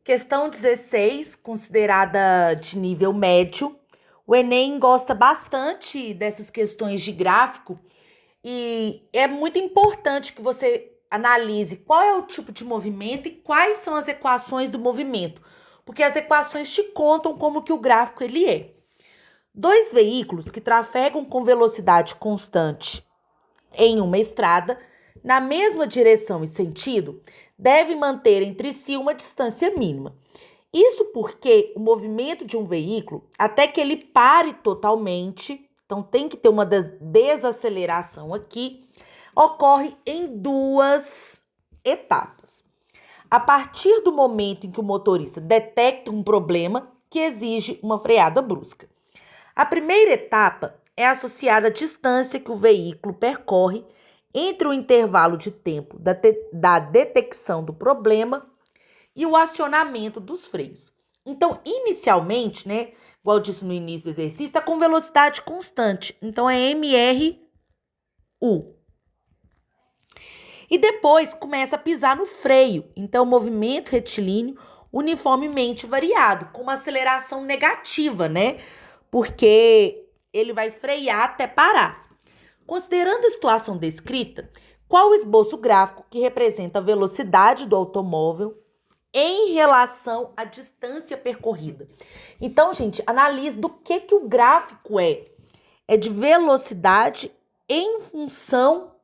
Questão 16, considerada de nível médio. O Enem gosta bastante dessas questões de gráfico e é muito importante que você analise qual é o tipo de movimento e quais são as equações do movimento, porque as equações te contam como que o gráfico ele é. Dois veículos que trafegam com velocidade constante em uma estrada, na mesma direção e sentido, devem manter entre si uma distância mínima. Isso porque o movimento de um veículo, até que ele pare totalmente, então tem que ter uma desaceleração aqui, ocorre em duas etapas. A partir do momento em que o motorista detecta um problema que exige uma freada brusca. A primeira etapa é associada à distância que o veículo percorre entre o intervalo de tempo da detecção do problema e o acionamento dos freios. Então, inicialmente, né, igual eu disse no início do exercício, está com velocidade constante. Então, é MRU. E depois começa a pisar no freio. Então, movimento retilíneo uniformemente variado, com uma aceleração negativa, né? Porque ele vai frear até parar. Considerando a situação descrita, qual o esboço gráfico que representa a velocidade do automóvel em relação à distância percorrida? Então, gente, analise do que o gráfico é. É de velocidade em função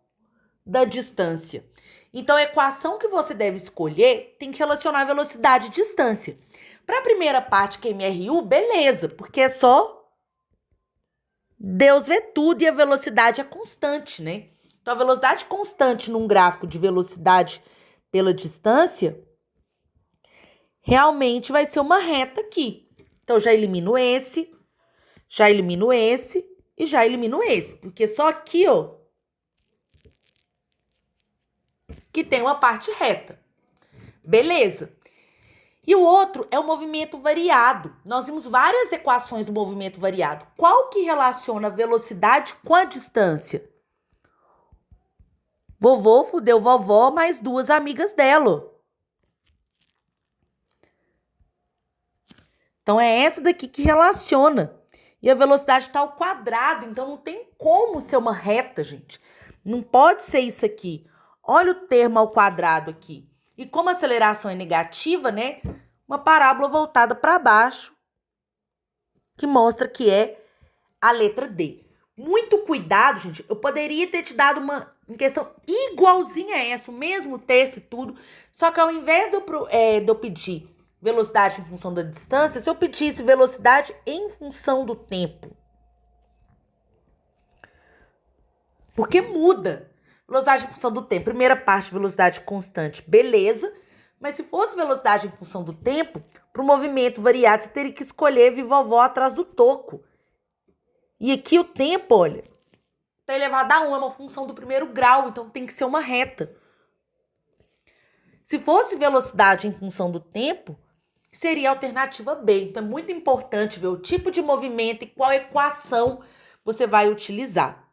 da distância. Então, a equação que você deve escolher tem que relacionar velocidade e distância. Para a primeira parte, que é MRU, beleza, porque é só Deus vê tudo e a velocidade é constante, né? Então, a velocidade constante num gráfico de velocidade pela distância realmente vai ser uma reta aqui. Então, já elimino esse e já elimino esse. Porque só aqui, ó, que tem uma parte reta. Beleza. E o outro é o movimento variado. Nós vimos várias equações do movimento variado. Qual que relaciona a velocidade com a distância? Vovô fudeu vovó mais duas amigas dela. Então, é essa daqui que relaciona. E a velocidade está ao quadrado, então não tem como ser uma reta, gente. Não pode ser isso aqui. Olha o termo ao quadrado aqui. E como a aceleração é negativa, né? Uma parábola voltada para baixo, que mostra que é a letra D. Muito cuidado, gente. Eu poderia ter te dado uma questão igualzinha a essa, o mesmo texto e tudo. Só que ao invés de eu pedir velocidade em função da distância, se eu pedisse velocidade em função do tempo. Porque muda. Velocidade em função do tempo. Primeira parte, velocidade constante, beleza. Mas se fosse velocidade em função do tempo, para o movimento variado, você teria que escolher vovó atrás do toco. E aqui o tempo, olha, está elevado a 1, é uma função do primeiro grau, então tem que ser uma reta. Se fosse velocidade em função do tempo, seria a alternativa B. Então é muito importante ver o tipo de movimento e qual equação você vai utilizar.